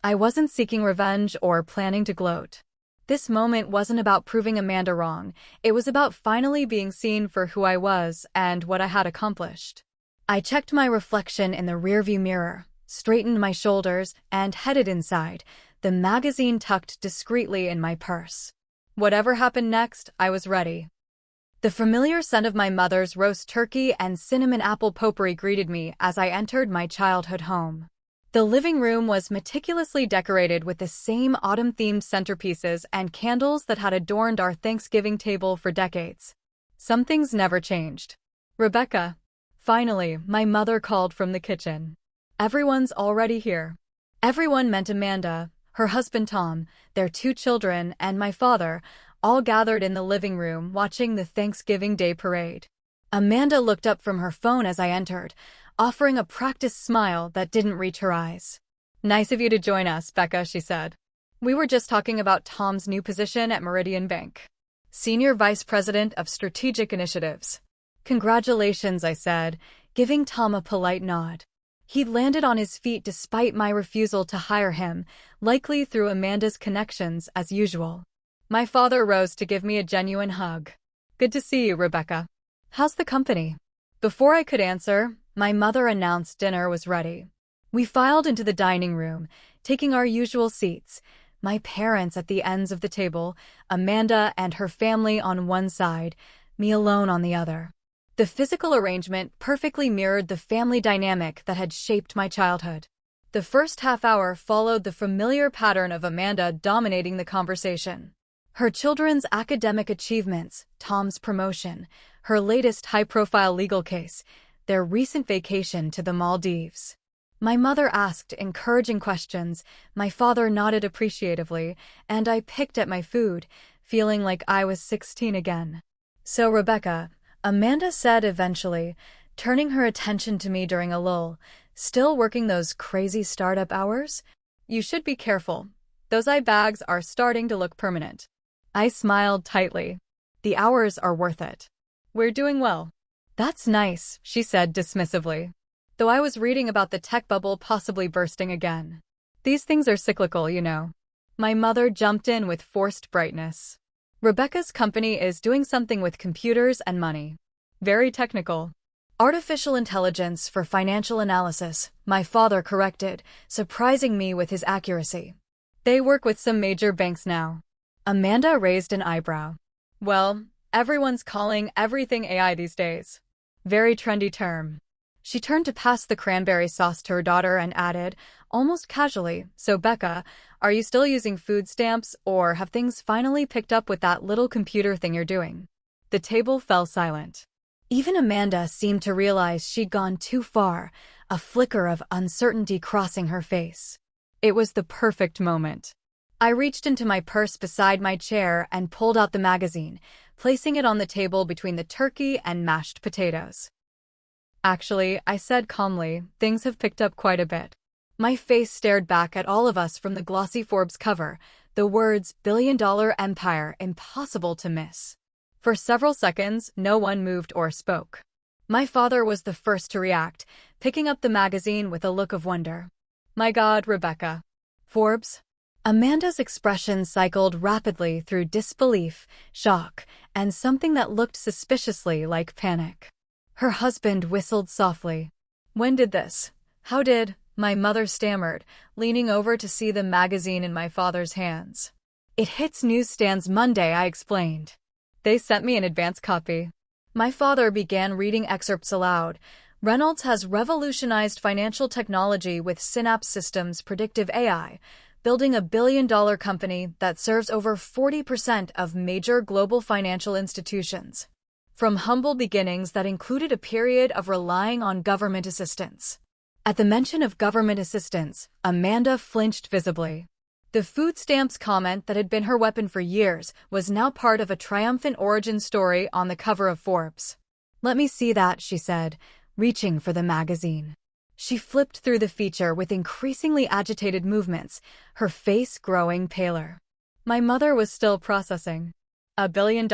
I wasn't seeking revenge or planning to gloat. This moment wasn't about proving Amanda wrong. It was about finally being seen for who I was and what I had accomplished. I checked my reflection in the rearview mirror, straightened my shoulders, and headed inside, the magazine tucked discreetly in my purse. Whatever happened next, I was ready. The familiar scent of my mother's roast turkey and cinnamon apple potpourri greeted me as I entered my childhood home. The living room was meticulously decorated with the same autumn-themed centerpieces and candles that had adorned our Thanksgiving table for decades. Some things never changed. Rebecca. Finally, my mother called from the kitchen. Everyone's already here. Everyone meant Amanda, her husband Tom, their 2 children, and my father, all gathered in the living room watching the Thanksgiving Day parade. Amanda looked up from her phone as I entered, offering a practiced smile that didn't reach her eyes. "Nice of you to join us, Becca," she said. "We were just talking about Tom's new position at Meridian Bank. Senior Vice President of Strategic Initiatives." "Congratulations," I said, giving Tom a polite nod. He'd landed on his feet despite my refusal to hire him, likely through Amanda's connections as usual. My father rose to give me a genuine hug. "Good to see you, Rebecca. How's the company?" Before I could answer, my mother announced dinner was ready. We filed into the dining room, taking our usual seats, my parents at the ends of the table, Amanda and her family on one side, me alone on the other. The physical arrangement perfectly mirrored the family dynamic that had shaped my childhood. The first half hour followed the familiar pattern of Amanda dominating the conversation. Her children's academic achievements, Tom's promotion, her latest high-profile legal case, their recent vacation to the Maldives. My mother asked encouraging questions, my father nodded appreciatively, and I picked at my food, feeling like I was 16 again. "So, Rebecca," Amanda said eventually, turning her attention to me during a lull, "still working those crazy startup hours? You should be careful. Those eye bags are starting to look permanent." I smiled tightly. "The hours are worth it. We're doing well." "That's nice," she said dismissively. Though I was reading about the tech bubble possibly bursting again. "These things are cyclical, you know." My mother jumped in with forced brightness. "Rebecca's company is doing something with computers and money. Very technical. Artificial intelligence for financial analysis," my father corrected, surprising me with his accuracy. "They work with some major banks now." Amanda raised an eyebrow. "Well, everyone's calling everything AI these days. Very trendy term." She turned to pass the cranberry sauce to her daughter and added, almost casually, "So Becca, are you still using food stamps, or have things finally picked up with that little computer thing you're doing?" The table fell silent. Even Amanda seemed to realize she'd gone too far, a flicker of uncertainty crossing her face. It was the perfect moment. I reached into my purse beside my chair and pulled out the magazine, placing it on the table between the turkey and mashed potatoes. "Actually," I said calmly, "things have picked up quite a bit." My face stared back at all of us from the glossy Forbes cover, the words "billion-dollar empire" impossible to miss. For several seconds, no one moved or spoke. My father was the first to react, picking up the magazine with a look of wonder. "My God, Rebecca. Forbes?" Amanda's expression cycled rapidly through disbelief, shock, and something that looked suspiciously like panic. Her husband whistled softly. "When did this? How did?" my mother stammered, leaning over to see the magazine in my father's hands. "It hits newsstands Monday," I explained. "They sent me an advance copy." My father began reading excerpts aloud. "Reynolds has revolutionized financial technology with Synapse Systems' predictive AI, building a billion-dollar company that serves over 40% of major global financial institutions. From humble beginnings that included a period of relying on government assistance." At the mention of government assistance, Amanda flinched visibly. The food stamps comment that had been her weapon for years was now part of a triumphant origin story on the cover of Forbes. "Let me see that," she said, reaching for the magazine. She flipped through the feature with increasingly agitated movements, her face growing paler. My mother was still processing. $1 billion?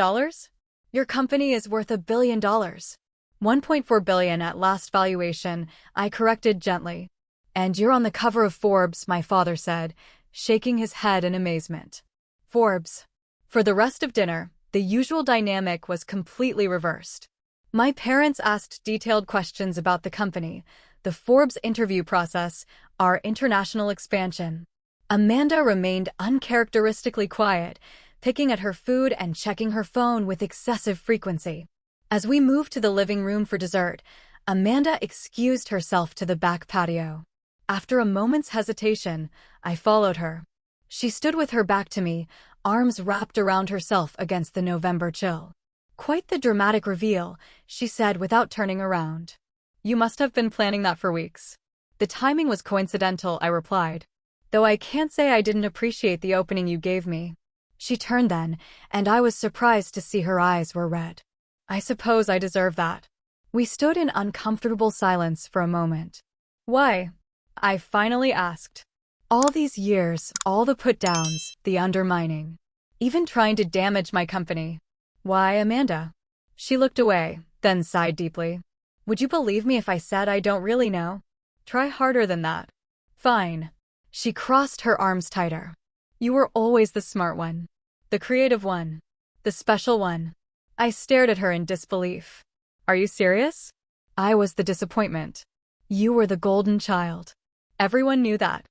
Your company is worth $1 billion. $1.4 billion at last valuation, I corrected gently. "And you're on the cover of Forbes," my father said, shaking his head in amazement. Forbes. For the rest of dinner, the usual dynamic was completely reversed. My parents asked detailed questions about the company, the Forbes interview process, our international expansion. Amanda remained uncharacteristically quiet, picking at her food and checking her phone with excessive frequency. As we moved to the living room for dessert, Amanda excused herself to the back patio. After a moment's hesitation, I followed her. She stood with her back to me, arms wrapped around herself against the November chill. Quite the dramatic reveal, she said without turning around. You must have been planning that for weeks. The timing was coincidental, I replied. Though I can't say I didn't appreciate the opening you gave me. She turned then, and I was surprised to see her eyes were red. I suppose I deserve that. We stood in uncomfortable silence for a moment. Why? I finally asked. All these years, all the put-downs, the undermining. Even trying to damage my company. Why, Amanda? She looked away, then sighed deeply. Would you believe me if I said I don't really know? Try harder than that. Fine. She crossed her arms tighter. You were always the smart one. The creative one. The special one. I stared at her in disbelief. Are you serious? I was the disappointment. You were the golden child. Everyone knew that.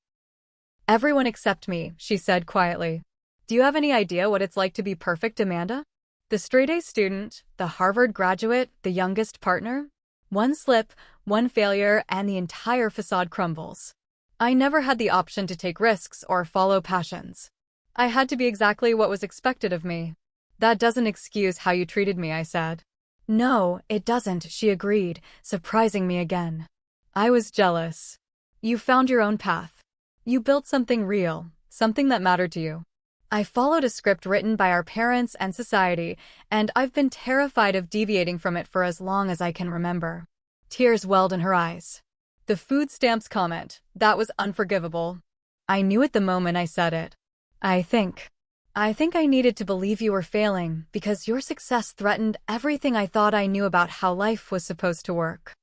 Everyone except me, she said quietly. Do you have any idea what it's like to be perfect, Amanda? The straight-A student, the Harvard graduate, the youngest partner? One slip, one failure, and the entire facade crumbles. I never had the option to take risks or follow passions. I had to be exactly what was expected of me. That doesn't excuse how you treated me, I said. No, it doesn't, she agreed, surprising me again. I was jealous. You found your own path. You built something real, something that mattered to you. I followed a script written by our parents and society, and I've been terrified of deviating from it for as long as I can remember. Tears welled in her eyes. The food stamps comment, that was unforgivable. I knew it the moment I said it. I think I needed to believe you were failing because your success threatened everything I thought I knew about how life was supposed to work.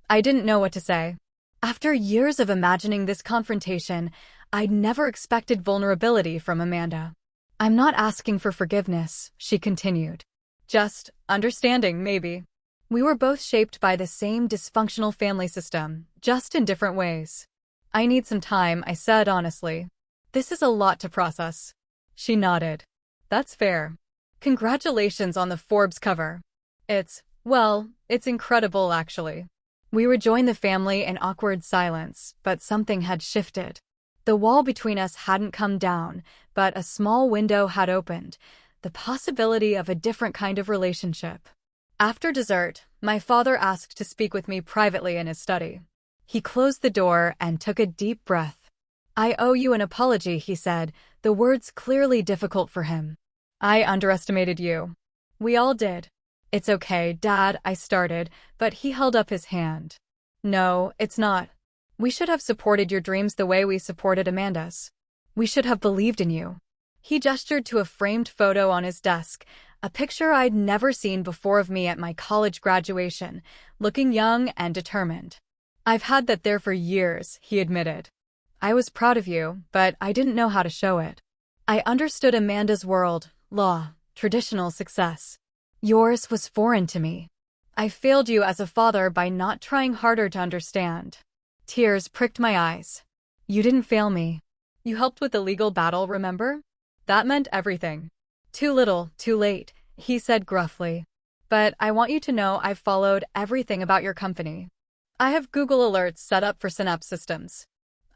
I didn't know what to say. After years of imagining this confrontation, I'd never expected vulnerability from Amanda. I'm not asking for forgiveness, she continued. Just understanding, maybe. We were both shaped by the same dysfunctional family system, just in different ways. I need some time, I said honestly. This is a lot to process. She nodded. That's fair. Congratulations on the Forbes cover. It's incredible actually. We rejoined the family in awkward silence, but something had shifted. The wall between us hadn't come down, but a small window had opened, the possibility of a different kind of relationship. After dessert, my father asked to speak with me privately in his study. He closed the door and took a deep breath. I owe you an apology, he said, the words clearly difficult for him. I underestimated you. We all did. It's okay, Dad, I started, but he held up his hand. No, it's not. We should have supported your dreams the way we supported Amanda's. We should have believed in you. He gestured to a framed photo on his desk, a picture I'd never seen before of me at my college graduation, looking young and determined. I've had that there for years, he admitted. I was proud of you, but I didn't know how to show it. I understood Amanda's world, law, traditional success. Yours was foreign to me. I failed you as a father by not trying harder to understand. Tears pricked my eyes. You didn't fail me. You helped with the legal battle, remember? That meant everything. Too little, too late, he said gruffly. But I want you to know I've followed everything about your company. I have Google alerts set up for Synapse systems.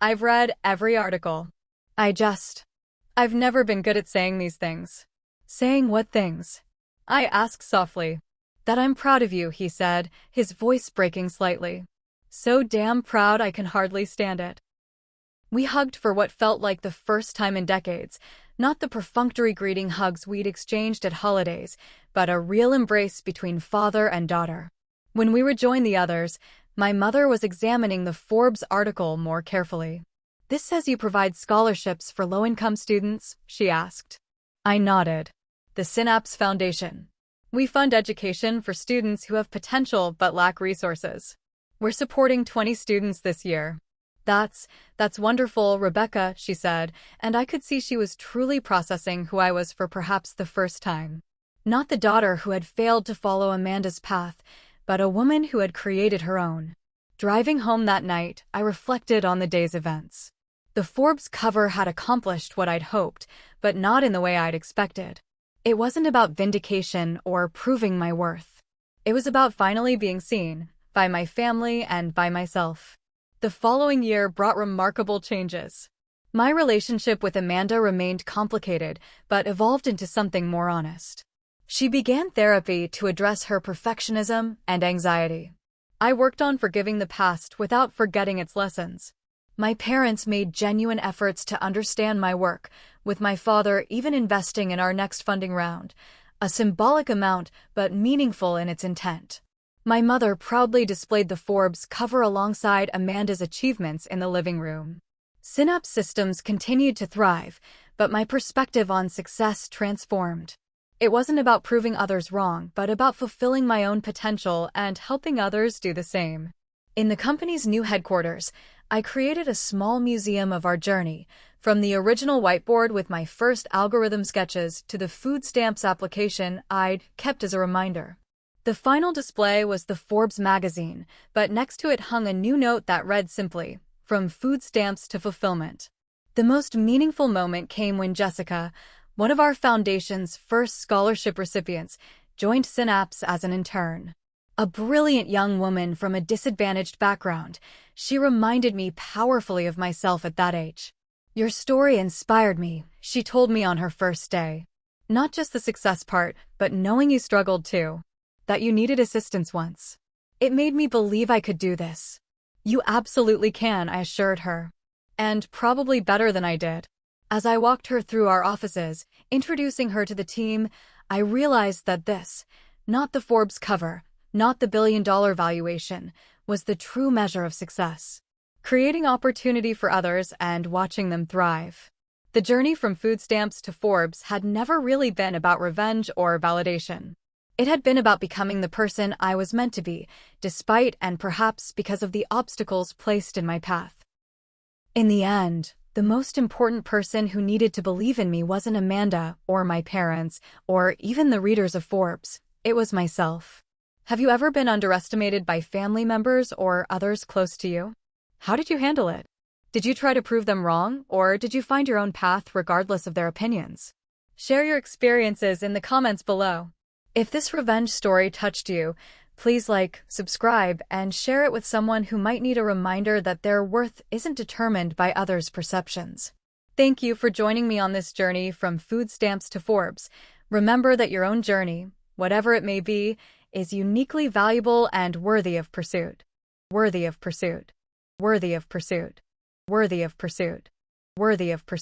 I've read every article. I've never been good at saying these things. Saying what things? I asked softly. That I'm proud of you, he said, his voice breaking slightly. So damn proud I can hardly stand it. We hugged for what felt like the first time in decades, not the perfunctory greeting hugs we'd exchanged at holidays, but a real embrace between father and daughter. When we rejoined the others, my mother was examining the Forbes article more carefully. This says you provide scholarships for low-income students, she asked. I nodded. The Synapse Foundation. We fund education for students who have potential but lack resources. We're supporting 20 students this year. That's wonderful, Rebecca, she said, and I could see she was truly processing who I was for perhaps the first time. Not the daughter who had failed to follow Amanda's path, but a woman who had created her own. Driving home that night, I reflected on the day's events. The Forbes cover had accomplished what I'd hoped, but not in the way I'd expected. It wasn't about vindication or proving my worth. It was about finally being seen, by my family and by myself. The following year brought remarkable changes. My relationship with Amanda remained complicated, but evolved into something more honest. She began therapy to address her perfectionism and anxiety. I worked on forgiving the past without forgetting its lessons. My parents made genuine efforts to understand my work, with my father even investing in our next funding round, a symbolic amount but meaningful in its intent. My mother proudly displayed the Forbes cover alongside Amanda's achievements in the living room. Synapse systems continued to thrive, but my perspective on success transformed. It wasn't about proving others wrong, but about fulfilling my own potential and helping others do the same. In the company's new headquarters, I created a small museum of our journey, from the original whiteboard with my first algorithm sketches to the food stamps application I'd kept as a reminder. The final display was the Forbes magazine, but next to it hung a new note that read simply, "From food stamps to fulfillment." The most meaningful moment came when Jessica, one of our foundation's first scholarship recipients, joined Synapse as an intern. A brilliant young woman from a disadvantaged background, she reminded me powerfully of myself at that age. "Your story inspired me," she told me on her first day. "Not just the success part, but knowing you struggled too. That you needed assistance once. It made me believe I could do this." "You absolutely can," I assured her. "And probably better than I did." As I walked her through our offices, introducing her to the team, I realized that this, not the Forbes cover, not the billion-dollar valuation, was the true measure of success. Creating opportunity for others and watching them thrive. The journey from food stamps to Forbes had never really been about revenge or validation. It had been about becoming the person I was meant to be, despite and perhaps because of the obstacles placed in my path. In the end, the most important person who needed to believe in me wasn't Amanda, or my parents, or even the readers of Forbes. It was myself. Have you ever been underestimated by family members or others close to you? How did you handle it? Did you try to prove them wrong, or did you find your own path regardless of their opinions? Share your experiences in the comments below. If this revenge story touched you, please like, subscribe, and share it with someone who might need a reminder that their worth isn't determined by others' perceptions. Thank you for joining me on this journey from food stamps to Forbes. Remember that your own journey, whatever it may be, is uniquely valuable and worthy of pursuit. Worthy of pursuit. Worthy of pursuit. Worthy of pursuit. Worthy of pursuit.